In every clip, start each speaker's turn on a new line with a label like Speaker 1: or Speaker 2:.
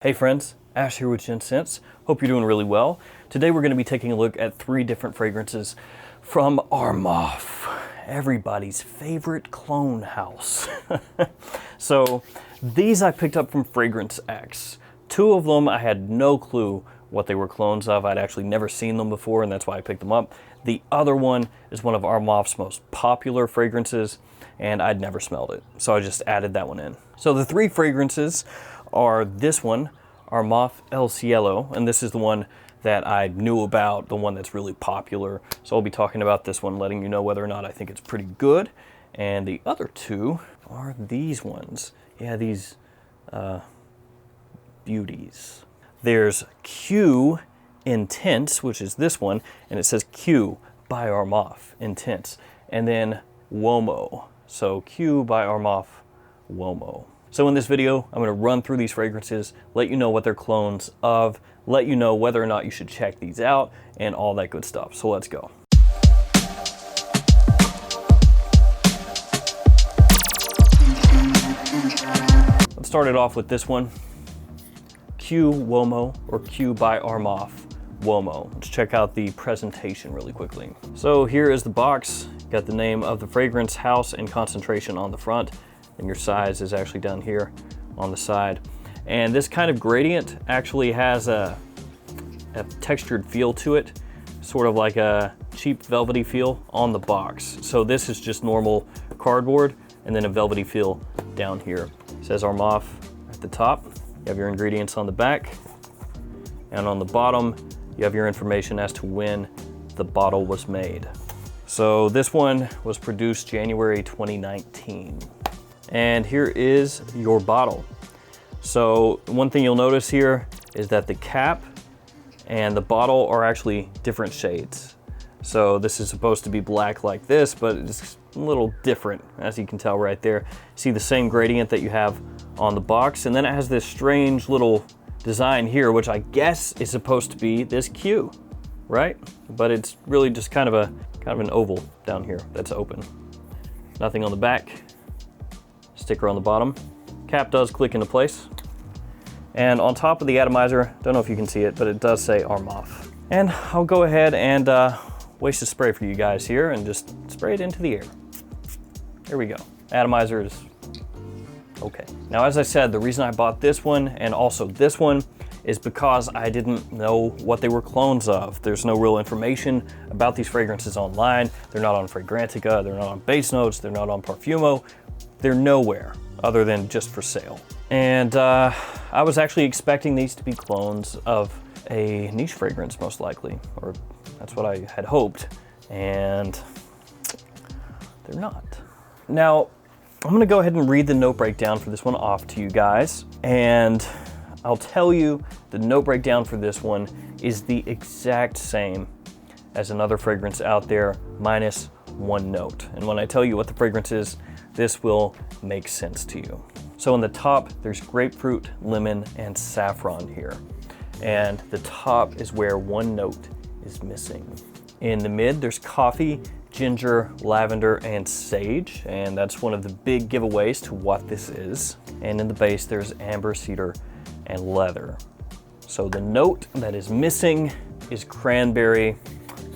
Speaker 1: Hey friends, Ash here with Gents. Hope you're doing really well. Today we're going to be taking a look at 3 different fragrances from Armaf, everybody's favorite clone house. So these I picked up from Fragrance X. 2 of them I had no clue what they were clones of. I'd actually never seen them before, and that's why I picked them up. The other one is one of Armaf's most popular fragrances, and I'd never smelled it, so I just added that one in. So the 3 fragrances are this one, Armaf El Cielo, and this is the one that I knew about, the one that's really popular. So I'll be talking about this one, letting you know whether or not I think it's pretty good. And the other 2 are these ones. Yeah, these beauties. There's Q Intense, which is this one, and it says Q by Armaf, Intense. And then Uomo. So Q by Armaf, Uomo. So in this video, I'm going to run through these fragrances, let you know what they're clones of, let you know whether or not you should check these out, and all that good stuff. So let's go. Let's start it off with this one, Q Uomo, or Q by Armaf, Uomo. Let's check out the presentation really quickly. So here is the box. Got the name of the fragrance house and concentration on the front. And your size is actually down here on the side. And this kind of gradient actually has a textured feel to it, sort of like a cheap velvety feel on the box. So this is just normal cardboard and then a velvety feel down here. It says Armaf at the top. You have your ingredients on the back. And on the bottom, you have your information as to when the bottle was made. So this one was produced January 2019. And here is your bottle. So one thing you'll notice here is that the cap and the bottle are actually different shades. So this is supposed to be black like this, but it's a little different, as you can tell right there. See the same gradient that you have on the box, and then it has this strange little design here, which I guess is supposed to be this Q, right? But it's really just kind of an oval down here that's open. Nothing on the back. Sticker on the bottom. Cap does click into place. And on top of the atomizer, don't know if you can see it, but it does say Armaf. And I'll go ahead and waste a spray for you guys here and just spray it into the air. Here we go. Atomizer is okay. Now, as I said, the reason I bought this one and also this one is because I didn't know what they were clones of. There's no real information about these fragrances online. They're not on Fragrantica, they're not on Base Notes, they're not on Parfumo. They're nowhere other than just for sale. And I was actually expecting these to be clones of a niche fragrance, most likely, or that's what I had hoped, and they're not. Now, I'm gonna go ahead and read the note breakdown for this one off to you guys, and I'll tell you the note breakdown for this one is the exact same as another fragrance out there, minus 1 note. And when I tell you what the fragrance is, this will make sense to you. So in the top, there's grapefruit, lemon, and saffron here. And the top is where 1 note is missing. In the mid, there's coffee, ginger, lavender, and sage. And that's one of the big giveaways to what this is. And in the base, there's amber, cedar, and leather. So the note that is missing is cranberry.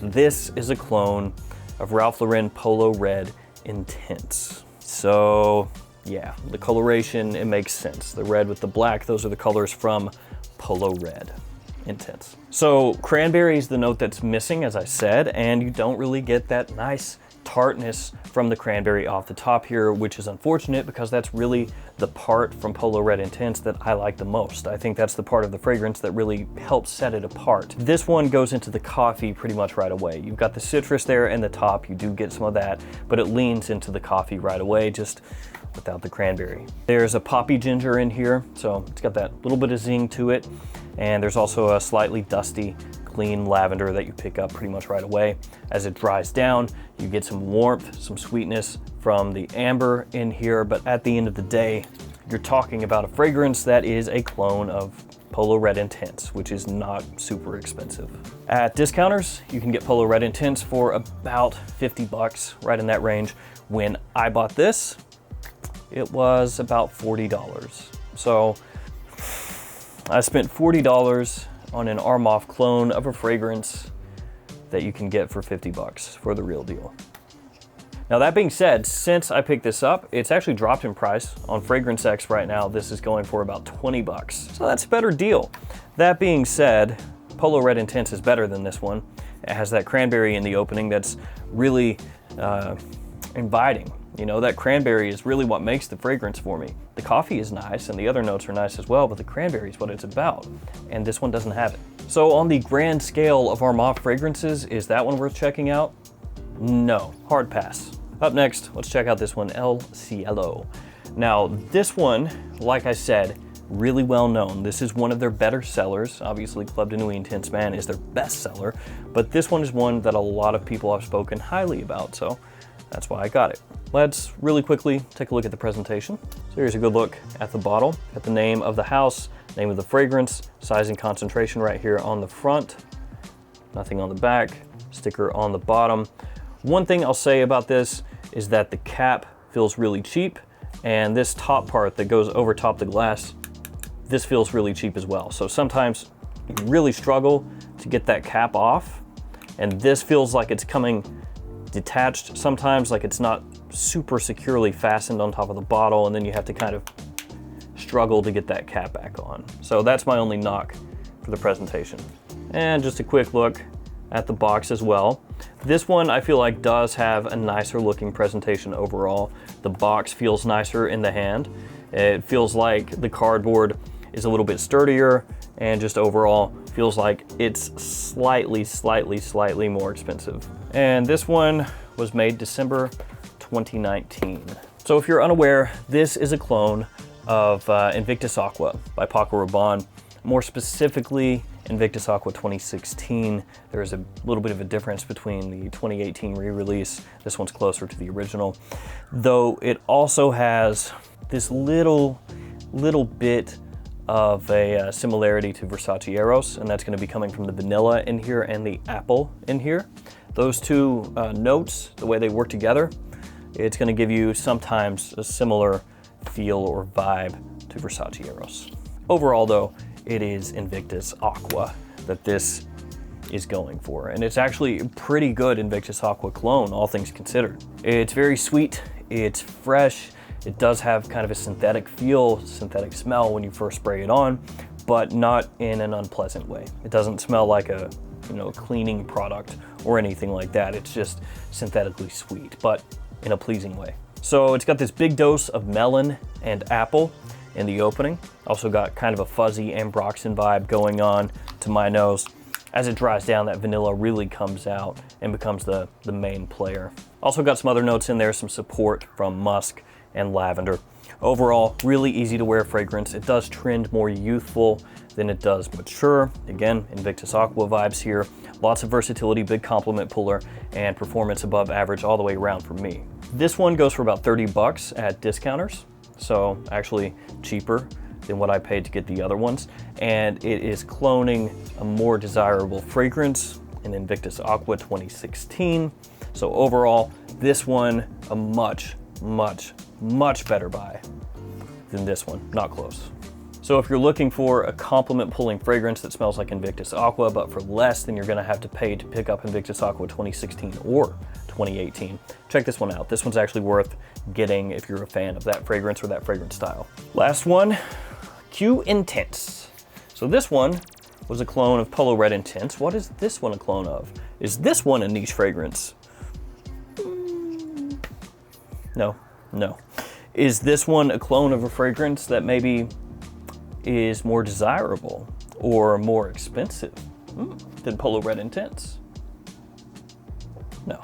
Speaker 1: This is a clone of Ralph Lauren Polo Red Intense. So yeah, the coloration, it makes sense. The red with the black, those are the colors from Polo Red Intense. So cranberry is the note that's missing, as I said, and you don't really get that nice tartness from the cranberry off the top here, which is unfortunate because that's really the part from Polo Red Intense that I like the most. I think that's the part of the fragrance that really helps set it apart. This one goes into the coffee pretty much right away. You've got the citrus there in the top, you do get some of that, but it leans into the coffee right away, just without the cranberry. There's a poppy ginger in here, so it's got that little bit of zing to it, and there's also a slightly dusty clean lavender that you pick up pretty much right away. As it dries down, you get some warmth, some sweetness from the amber in here, but at the end of the day, you're talking about a fragrance that is a clone of Polo Red Intense, which is not super expensive. At discounters, you can get Polo Red Intense for about 50 bucks, right in that range. When I bought this, it was about $40. So I spent $40 on an Armaf clone of a fragrance that you can get for 50 bucks for the real deal. Now that being said, since I picked this up, it's actually dropped in price. On Fragrance X right now, this is going for about 20 bucks. So that's a better deal. That being said, Polo Red Intense is better than this one. It has that cranberry in the opening that's really inviting. You know, that cranberry is really what makes the fragrance for me. The coffee is nice and the other notes are nice as well, but the cranberry is what it's about. And this one doesn't have it. So on the grand scale of Armaf fragrances, is that one worth checking out? No, hard pass. Up next, let's check out this one, El Cielo. Now this one, like I said, really well known. This is one of their better sellers. Obviously Club de Nuit Intense Man is their best seller, but this one is one that a lot of people have spoken highly about, so that's why I got it. Let's really quickly take a look at the presentation. So here's a good look at the bottle. Got the name of the house, name of the fragrance, size and concentration right here on the front, nothing on the back, sticker on the bottom. One thing I'll say about this is that the cap feels really cheap, and this top part that goes over top the glass, this feels really cheap as well. So sometimes you really struggle to get that cap off, and this feels like it's coming detached sometimes, like it's not super securely fastened on top of the bottle, and then you have to kind of struggle to get that cap back on. So that's my only knock for the presentation. And just a quick look at the box as well. This one I feel like does have a nicer looking presentation overall. The box feels nicer in the hand. It feels like the cardboard is a little bit sturdier, and just overall feels like it's slightly more expensive. And this one was made December 2019. So if you're unaware, this is a clone of Invictus Aqua by Paco Rabanne. More specifically, Invictus Aqua 2016. There's a little bit of a difference between the 2018 re-release. This one's closer to the original, though it also has this little bit of a similarity to Versace Eros, and that's going to be coming from the vanilla in here and the apple in here. Those two notes, the way they work together, it's going to give you sometimes a similar feel or vibe to Versace Eros. Overall though, it is Invictus Aqua that this is going for, and it's actually a pretty good Invictus Aqua clone, all things considered. It's very sweet, it's fresh, it does have kind of a synthetic feel, synthetic smell when you first spray it on, but not in an unpleasant way. It doesn't smell like a cleaning product or anything like that. It's just synthetically sweet, but in a pleasing way. So it's got this big dose of melon and apple in the opening. Also got kind of a fuzzy ambroxan vibe going on to my nose. As it dries down, that vanilla really comes out and becomes the main player. Also got some other notes in there, some support from musk and lavender. Overall, really easy to wear fragrance. It does trend more youthful than it does mature. Again, Invictus Aqua vibes here. Lots of versatility, big compliment puller, and performance above average all the way around for me. This one goes for about 30 bucks at discounters, so actually cheaper than what I paid to get the other ones. And it is cloning a more desirable fragrance in Invictus Aqua 2016. So overall, this one, a much better buy than this one, not close. So if you're looking for a compliment pulling fragrance that smells like Invictus Aqua, but for less than you're gonna have to pay to pick up Invictus Aqua 2016 or 2018, check this one out. This one's actually worth getting if you're a fan of that fragrance or that fragrance style. Last one, Q Intense. So this one was a clone of Polo Red Intense. What is this one a clone of? Is this one a niche fragrance? No. Is this one a clone of a fragrance that maybe is more desirable or more expensive than Polo Red Intense? No,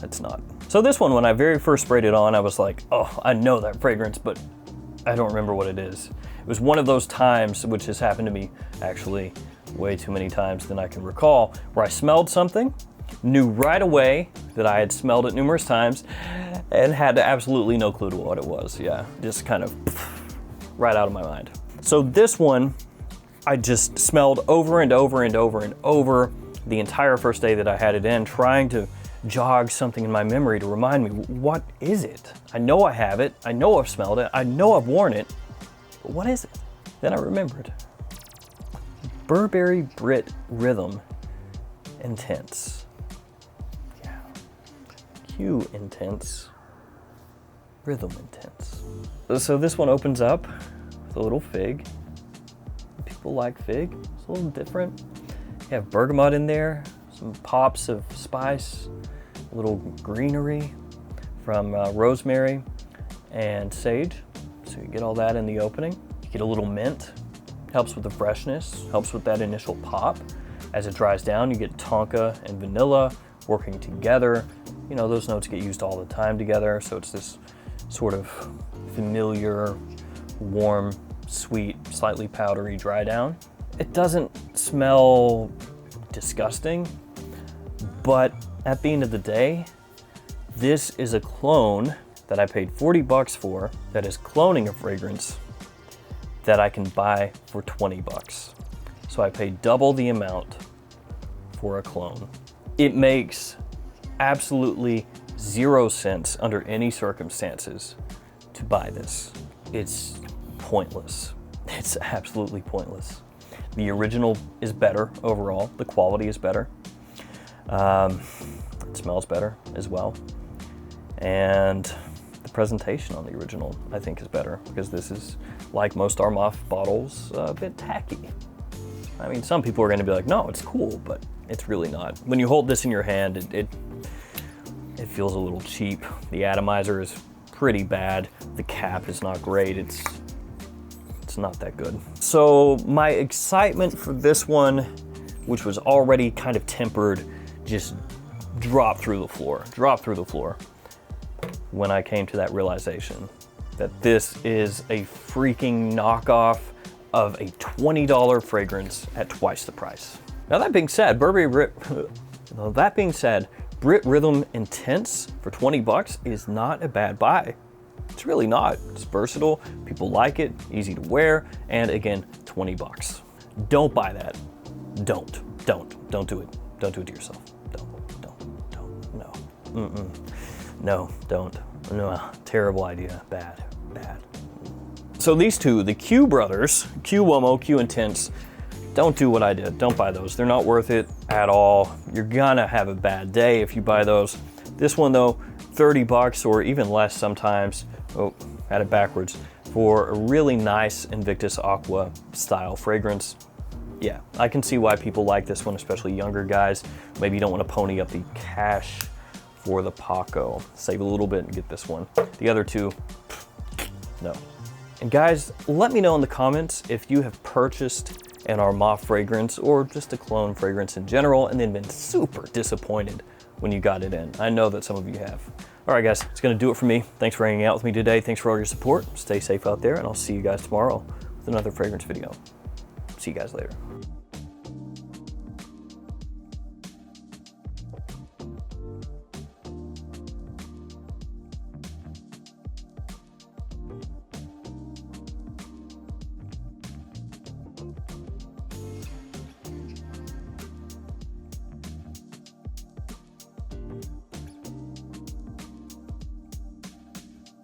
Speaker 1: it's not. So this one, when I very first sprayed it on, I was like, oh, I know that fragrance, but I don't remember what it is. It was one of those times, which has happened to me actually way too many times than I can recall, where I smelled something, knew right away that I had smelled it numerous times, and had absolutely no clue to what it was. Yeah, just kind of right out of my mind. So this one, I just smelled over and over the entire first day that I had it in, trying to jog something in my memory to remind me, what is it? I know I have it, I know I've smelled it, I know I've worn it, but what is it? Then I remembered. Burberry Brit Rhythm Intense. Yeah. Q Intense. Rhythm Intense. So this one opens up with a little fig. People like fig. It's a little different. You have bergamot in there, some pops of spice, a little greenery from rosemary and sage. So you get all that in the opening. You get a little mint. Helps with the freshness, helps with that initial pop. As it dries down, you get tonka and vanilla working together. You know, those notes get used all the time together, so it's this sort of familiar, warm, sweet, slightly powdery dry down. It doesn't smell disgusting, but at the end of the day, this is a clone that I paid 40 bucks for that is cloning a fragrance that I can buy for 20 bucks. So I paid double the amount for a clone. It makes absolutely 0 sense under any circumstances to buy this. It's pointless. It's absolutely pointless. The original is better overall. The quality is better. It smells better as well. And the presentation on the original, I think, is better because this is, like most Armaf bottles, a bit tacky. I mean, some people are gonna be like, no, it's cool, but it's really not. When you hold this in your hand, it feels a little cheap. The atomizer is pretty bad. The cap is not great. It's not that good. So my excitement for this one, which was already kind of tempered, just dropped through the floor when I came to that realization that this is a freaking knockoff of a $20 fragrance at twice the price. Now that being said, Brit Rhythm Intense for 20 bucks is not a bad buy. It's really not. It's versatile, people like it, easy to wear, and again, 20 bucks. Don't buy that. Don't do it. Don't do it to yourself. No, don't. No, terrible idea, bad. So these two, the Q brothers, Q Uomo, Q Intense, don't do what I did. Don't buy those. They're not worth it at all. You're gonna have a bad day if you buy those. This one though, 30 bucks or even less sometimes. Oh, had it backwards. For a really nice Invictus Aqua style fragrance. Yeah, I can see why people like this one, especially younger guys. Maybe you don't want to pony up the cash for the Paco. Save a little bit and get this one. The other two, no. And guys, let me know in the comments if you have purchased an Armaf fragrance or just a clone fragrance in general and then been super disappointed when you got it in. I know that some of you have. All right, guys, it's gonna do it for me. Thanks for hanging out with me today. Thanks for all your support. Stay safe out there, and I'll see you guys tomorrow with another fragrance video. See you guys later.